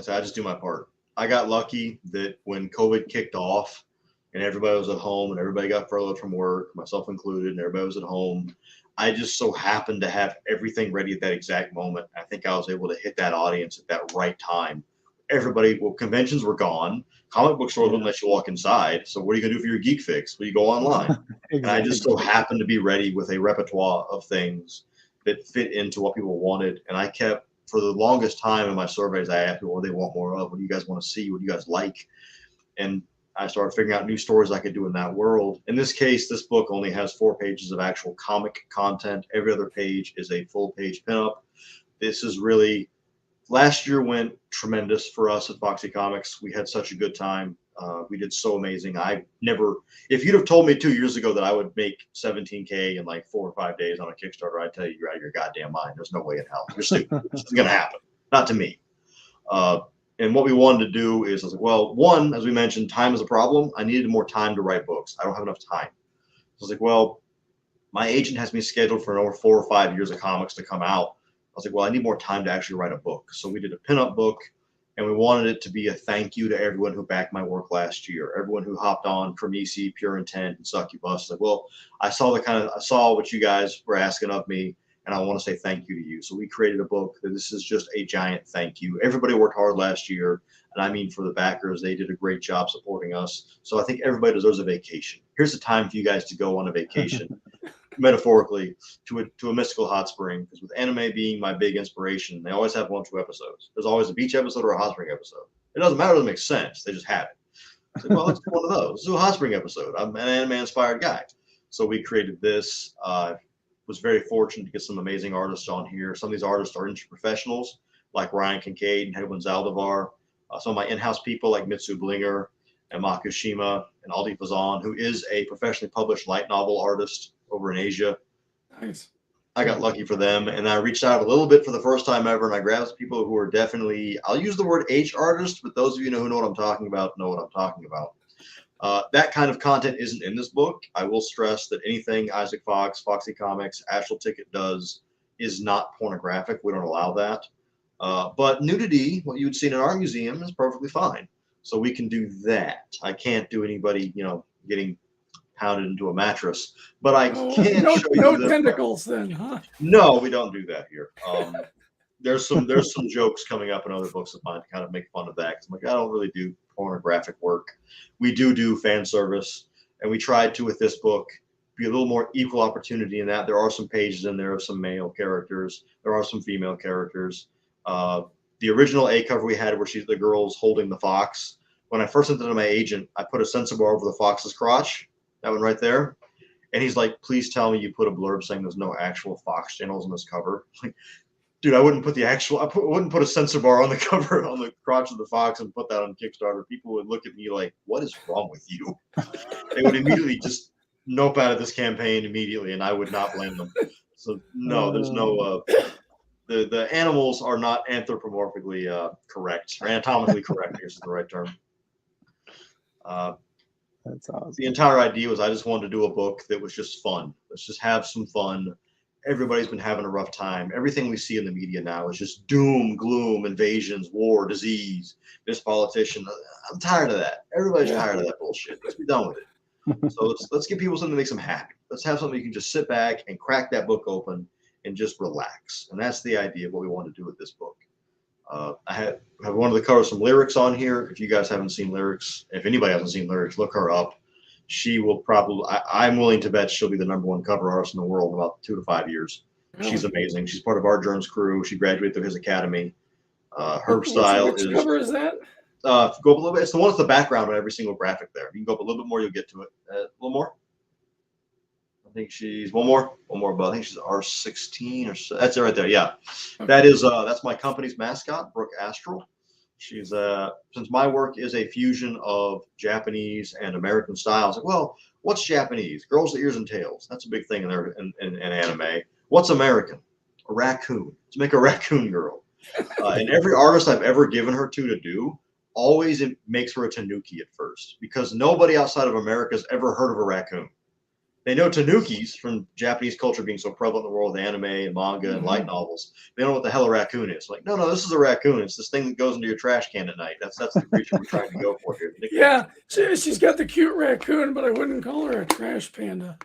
say I just do my part. I got lucky that when COVID kicked off and everybody was at home and everybody got furloughed from work, myself included, and everybody was at home, I just so happened to have everything ready at that exact moment. I think I was able to hit that audience at that right time. Conventions were gone. Comic book stores wouldn't let you walk inside. So what are you gonna do for your geek fix? Well, you go online. Exactly. And I just so happened to be ready with a repertoire of things that fit into what people wanted. And I kept, for the longest time in my surveys, I asked people what they want more of, what do you guys want to see, what do you guys like? And I started figuring out new stories I could do in that world. In this case, this book only has 4 pages of actual comic content. Every other page is a full page pinup. This is really, last year went tremendous for us at Foxy Comics. We had such a good time. We did so amazing. If you'd have told me 2 years ago that I would make 17K in like 4 or 5 days on a Kickstarter, I'd tell you you're out of your goddamn mind. There's no way in hell. You're stupid. This is going to happen. Not to me. And what we wanted to do is, I was like, well, one, as we mentioned, time is a problem. I needed more time to write books. I don't have enough time. I was like, well, my agent has me scheduled for another 4 or 5 years of comics to come out. I was like, well, I need more time to actually write a book. So we did a pinup book. And we wanted it to be a thank you to everyone who backed my work last year, everyone who hopped on Cremisi, Pure Intent, and Succubus. Like, well, I saw what you guys were asking of me, and I want to say thank you to you. So we created a book that this is just a giant thank you. Everybody worked hard last year, and I mean for the backers, they did a great job supporting us. So I think everybody deserves a vacation. Here's the time for you guys to go on a vacation. Metaphorically to a mystical hot spring, because with anime being my big inspiration, they always have 1 or 2 episodes. There's always a beach episode or a hot spring episode. It doesn't matter, it doesn't make sense. They just have it. Like, well, let's do one of those. Let's do a hot spring episode. I'm an anime inspired guy. So we created this. Was very fortunate to get some amazing artists on here. Some of these artists are industry professionals like Ryan Kincaid and Edwin Zaldivar. Some of my in-house people like Mitsu Blinger and Makushima and Aldi Fazan, who is a professionally published light novel artist over in Asia. Nice. I got lucky for them, and I reached out a little bit for the first time ever, and I grabbed people who are definitely, I'll use the word H artist, but those of you who know what I'm talking about know what I'm talking about. That kind of content isn't in this book. I will stress that anything Isaac Fox, Foxy Comics, Astral Ticket does is not pornographic. We don't allow that. But nudity, what you would see in our museum, is perfectly fine. So we can do that. I can't do anybody, getting pounded into a mattress, but I can show you no tentacles then, huh? No, we don't do that here. There's some jokes coming up in other books of mine to kind of make fun of that. 'Cause I'm like, I don't really do pornographic work. We do fan service, and we tried to with this book be a little more equal opportunity in that. There are some pages in there of some male characters. There are some female characters. The original A cover we had where the girl's holding the fox. When I first sent it to my agent, I put a censor bar over the fox's crotch. That one right there. And he's like, please tell me you put a blurb saying there's no actual fox channels in this cover. Like, dude, I wouldn't put wouldn't put a censor bar on the cover on the crotch of the fox and put that on Kickstarter. People would look at me like, what is wrong with you? They would immediately just nope out of this campaign immediately, and I would not blame them. So no, there's no the animals are not anthropomorphically correct, or anatomically correct, I guess is the right term. That's awesome. The entire idea was I just wanted to do a book that was just fun. Let's just have some fun. Everybody's been having a rough time. Everything we see in the media now is just doom, gloom, invasions, war, disease, this politician. I'm tired of that. Everybody's tired of that bullshit. Let's be done with it. So let's give people something that makes them happy. Let's have something you can just sit back and crack that book open and just relax. And that's the idea of what we want to do with this book. I have one of the covers some lyrics on here. If you guys haven't seen lyrics, if anybody hasn't seen lyrics, look her up. She will probably, I'm willing to bet she'll be the #1 cover artist in the world in about 2 to 5 years. Really? She's amazing. She's part of Art Journ's crew. She graduated through his academy. Her style Which cover is that? Go up a little bit. It's the one with the background on every single graphic there. You can go up a little bit more, you'll get to it. A little more. I think she's one more above. I think she's R16 or so. That's it right there. Yeah, that is that's my company's mascot, Brooke Astral. She's since my work is a fusion of Japanese and American styles. Like, well, what's Japanese? Girls with ears and tails. That's a big thing in anime. What's American? A raccoon. To make a raccoon girl. And every artist I've ever given her to do, always it makes her a tanuki at first, because nobody outside of America has ever heard of a raccoon. They know tanukis from Japanese culture being so prevalent in the world with anime and manga and light novels. They don't know what the hell a raccoon is. Like, no, this is a raccoon. It's this thing that goes into your trash can at night. That's the creature we're trying to go for here. Yeah, she's got the cute raccoon, but I wouldn't call her a trash panda.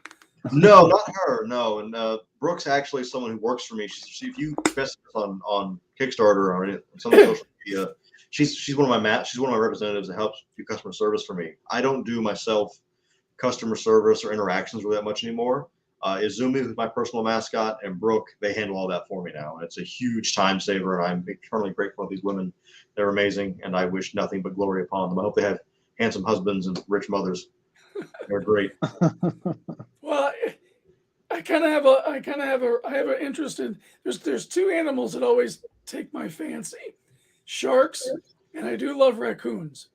No, not her. No, and Brooke's actually someone who works for me. If you message on Kickstarter or some social media, she's one of my representatives that helps do customer service for me. I don't do myself customer service or interactions really that much anymore. Izumi, who's my personal mascot, and Brooke, they handle all that for me now. And it's a huge time saver, and I'm eternally grateful for these women. They're amazing, and I wish nothing but glory upon them. I hope they have handsome husbands and rich mothers. They're great. Well, I have an interest in, there's 2 animals that always take my fancy: sharks, and I do love raccoons.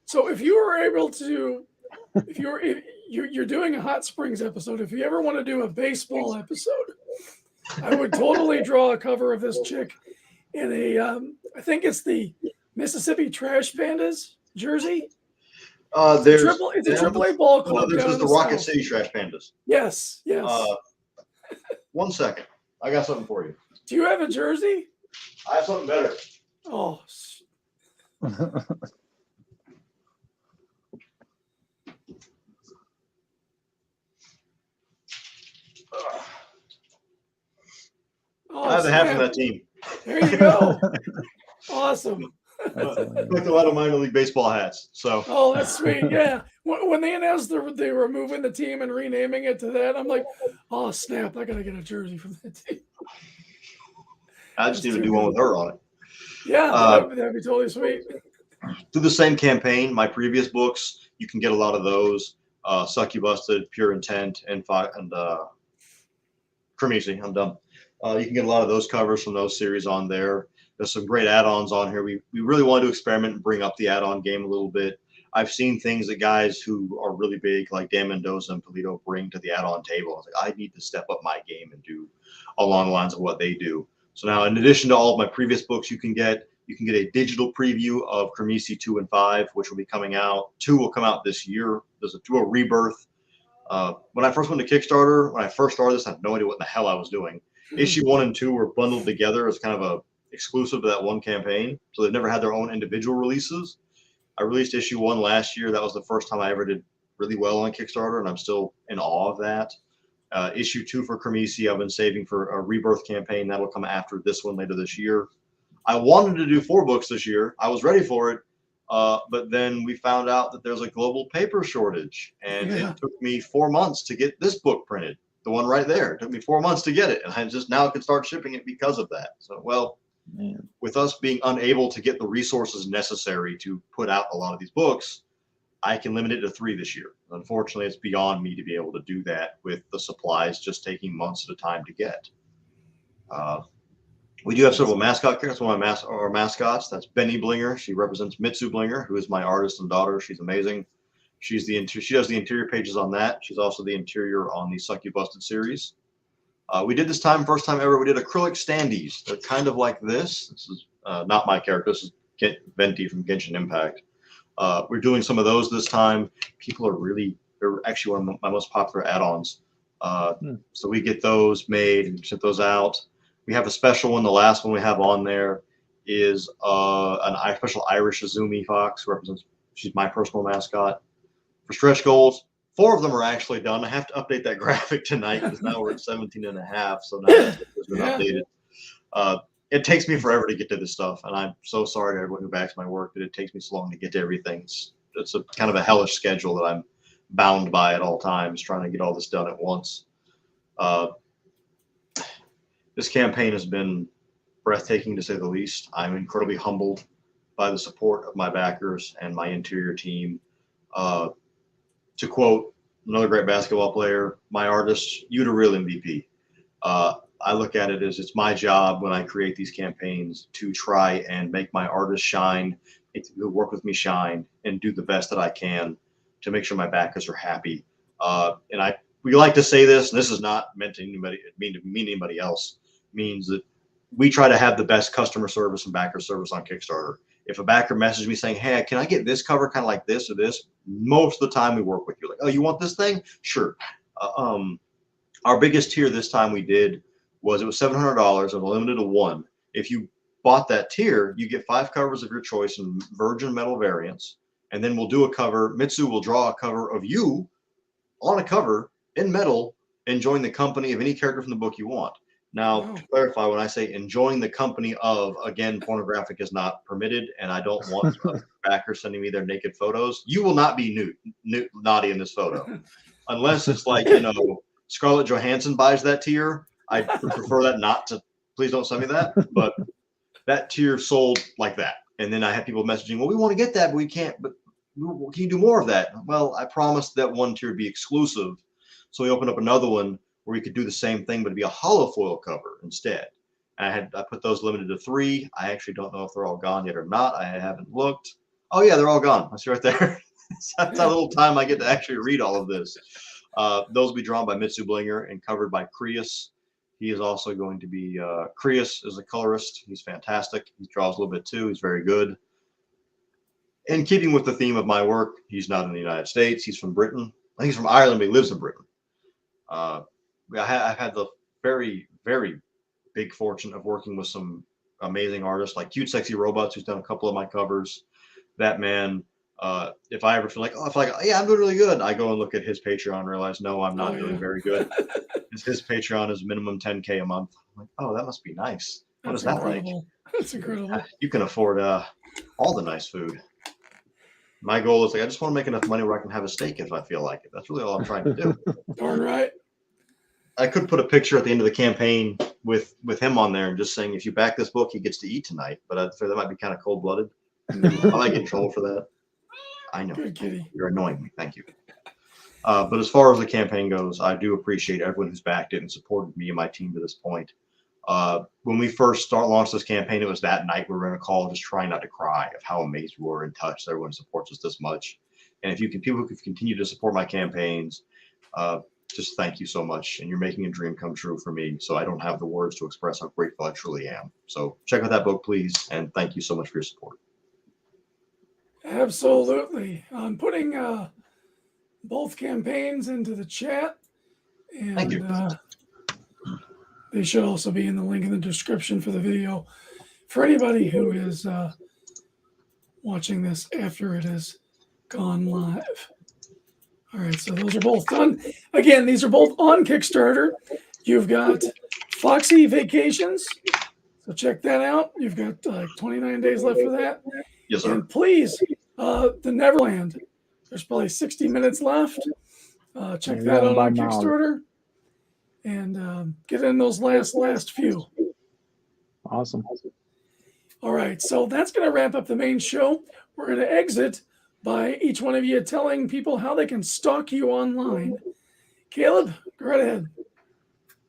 So if you were able to, if you're doing a Hot Springs episode, if you ever want to do a baseball episode, I would totally draw a cover of this chick in a I think it's the Mississippi Trash Pandas jersey. It's a AAA ball club. No, there's the Rocket City Trash Pandas. Yes. 1 second. I got something for you. Do you have a jersey? I have something better. Oh. I have the half of that team. There you go. Awesome. Like a lot of minor league baseball hats. So. Oh, that's sweet. Yeah. When they announced they were moving the team and renaming it to that, I'm like, oh snap! I gotta get a jersey from that team. I just need to do one with her on it. Yeah, that'd be totally sweet. Through the same campaign, my previous books, you can get a lot of those. Suck You Busted, Pure Intent, and Cremisi. I'm done. You can get a lot of those covers from those series on there. There's some great add-ons on here. We really wanted to experiment and bring up the add-on game a little bit. I've seen things that guys who are really big, like Dan Mendoza and Polito, bring to the add-on table. I was like, I need to step up my game and do along the lines of what they do. So now, in addition to all of my previous books, you can get a digital preview of Cremisi 2 and 5, which will be coming out. 2 will come out this year. There's a rebirth. When I first went to Kickstarter, when I first started this, I had no idea what the hell I was doing. Issue 1 and 2 were bundled together as kind of a exclusive to that one campaign. So they've never had their own individual releases. I released issue 1 last year. That was the first time I ever did really well on Kickstarter, and I'm still in awe of that. Issue 2 for Cremisi, I've been saving for a rebirth campaign. That'll come after this one later this year. I wanted to do 4 books this year. I was ready for it. But then we found out that there's a global paper shortage, and it took me 4 months to get this book printed. The one right there. It took me 4 months to get it, and I just now can start shipping it because of that. So, well, with us being unable to get the resources necessary to put out a lot of these books, I can limit it to 3 this year. Unfortunately, it's beyond me to be able to do that with the supplies just taking months at a time to get. We do have several mascot characters. One of our mascots, that's Benny Blinger. She represents Mitsu Blinger, who is my artist and daughter. She's amazing. She does the interior pages on that. She's also the interior on the Suck You Busted series. We did first time ever, we did acrylic standees. They're kind of like this. This is not my character. This is Venti from Genshin Impact. We're doing some of those this time. They're actually one of my most popular add-ons. So we get those made and ship those out. We have a special one. The last one we have on there is a special Irish Azumi fox, she's my personal mascot. For stretch goals, 4 of them are actually done. I have to update that graphic tonight because now we're at 17 and a half. So now it's been updated. It takes me forever to get to this stuff. And I'm so sorry to everyone who backs my work that it takes me so long to get to everything. It's a kind of a hellish schedule that I'm bound by at all times, trying to get all this done at once. This campaign has been breathtaking, to say the least. I'm incredibly humbled by the support of my backers and my interior team. To quote another great basketball player, my artist, you the real MVP. I look at it as it's my job when I create these campaigns to try and make my artists shine, make the people who work with me shine, and do the best that I can to make sure my backers are happy. We like to say this, and this is not meant to mean anybody else, means that we try to have the best customer service and backer service on Kickstarter. If a backer messages me saying, hey, can I get this cover kind of like this or this? Most of the time we work with you. Like, oh, you want this thing? Sure. Our biggest tier this time we did was it was $700 and limited to 1. If you bought that tier, you get 5 covers of your choice in virgin metal variants. And then we'll do a cover. Mitsu will draw a cover of you on a cover in metal, enjoying the company of any character from the book you want. Now, to clarify, when I say enjoying the company of, again, pornographic is not permitted, and I don't want backers sending me their naked photos. You will not be naughty in this photo. Unless it's like, Scarlett Johansson buys that tier. I prefer that not to, please don't send me that. But that tier sold like that. And then I have people messaging, well, we want to get that, but we can't. But can you do more of that? Well, I promised that one tier would be exclusive. So we opened up another one where we could do the same thing, but it'd be a hollow foil cover instead. And I put those limited to 3. I actually don't know if they're all gone yet or not. I haven't looked. Oh yeah, they're all gone. I see right there. That's how little time I get to actually read all of this. Those will be drawn by Mitsu Blinger and covered by Creus. He is also going to be, Creus is a colorist. He's fantastic. He draws a little bit too. He's very good. In keeping with the theme of my work, he's not in the United States. He's from Britain. I think he's from Ireland, but he lives in Britain. I've had the very, very big fortune of working with some amazing artists like Cute Sexy Robots, who's done a couple of my covers. That man, if I ever feel like, yeah, I'm doing really good, I go and look at his Patreon and realize, no, I'm not doing very good. His Patreon is minimum $10K a month. I'm like, oh, that must be nice. What is that like? That's incredible. You can afford all the nice food. My goal is I just want to make enough money where I can have a steak if I feel like it. That's really all I'm trying to do. Darn right. I could put a picture at the end of the campaign with him on there and just saying, if you back this book, he gets to eat tonight. But I'd say that might be kind of cold-blooded. I might get in trouble for that. I know. Good kitty. You're annoying me. Thank you. But as far as the campaign goes, I do appreciate everyone who's backed it and supported me and my team to this point. When we first launched this campaign, it was that night we were going to call, just trying not to cry of how amazed we were and touched that everyone supports us this much. And if you can, people who can continue to support my campaigns, just thank you so much. And you're making a dream come true for me. So I don't have the words to express how grateful I truly am. So check out that book, please. And thank you so much for your support. Absolutely. I'm putting both campaigns into the chat. And Thank you. They should also be in the link in the description for the video for anybody who is watching this after it has gone live. All right, so those are both done. Again, these are both on Kickstarter. You've got Foxy Vacations, so check that out. You've got 29 days left for that. Yes, sir. And please, the Neverland. There's probably 60 minutes left. Check that out on Kickstarter. And get in those last few. Awesome. All right, so that's going to wrap up the main show. We're going to exit by each one of you telling people how they can stalk you online. Caleb, go right ahead.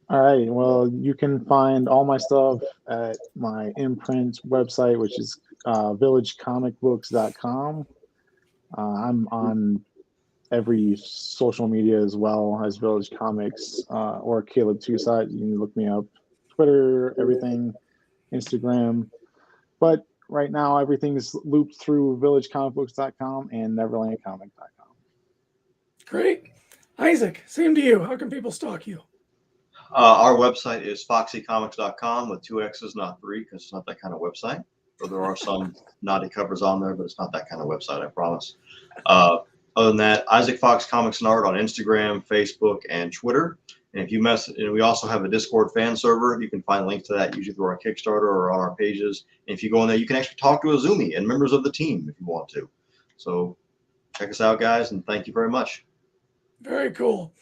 All right. Well, you can find all my stuff at my imprint website, which is villagecomicbooks.com. I'm on every social media as well as Village Comics or Caleb Tusat. You can look me up, Twitter, everything, Instagram. But right now, everything's looped through villagecomicbooks.com and neverlandcomic.com. Great. Isaac, same to you. How can people stalk you? Our website is foxycomics.com with 2 X's, not 3, because it's not that kind of website. So there are some naughty covers on there, but it's not that kind of website, I promise. Other than that, Isaac Fox Comics and Art on Instagram, Facebook, and Twitter. And if you and we also have a Discord fan server. You can find links to that usually through our Kickstarter or on our pages. And if you go in there, you can actually talk to Azumi and members of the team if you want to. So check us out, guys, and thank you very much. Very cool.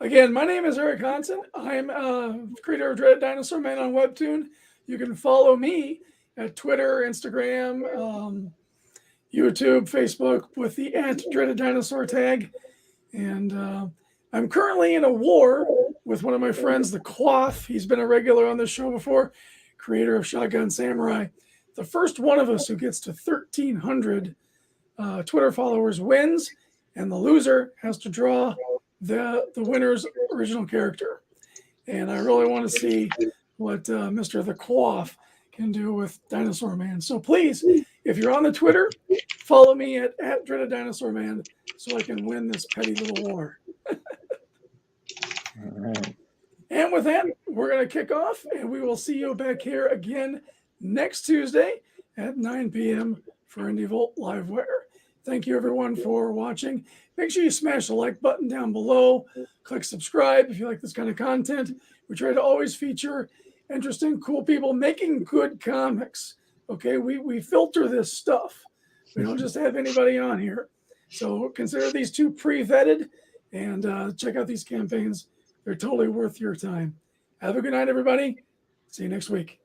Again, my name is Eric Hansen. I'm creator of Dreaded Dinosaur Man on Webtoon. You can follow me at Twitter, Instagram, YouTube, Facebook with the @Dreaded Dinosaur tag. And I'm currently in a war with one of my friends, the Quaff. He's been a regular on this show before, creator of Shotgun Samurai. The first one of us who gets to 1,300 Twitter followers wins, and the loser has to draw the winner's original character. And I really want to see what Mr. The Quaff can do with Dinosaur Man. So please, if you're on the Twitter, follow me at Dreaded Dinosaur Man so I can win this petty little war. All right. And with that, we're going to kick off, and we will see you back here again next Tuesday at 9 p.m. for Indie Volt Livewire. Thank you, everyone, for watching. Make sure you smash the like button down below. Click subscribe if you like this kind of content. We try to always feature interesting, cool people making good comics. Okay, we filter this stuff. We don't just have anybody on here. So consider these two pre-vetted and check out these campaigns. They're totally worth your time. Have a good night, everybody. See you next week.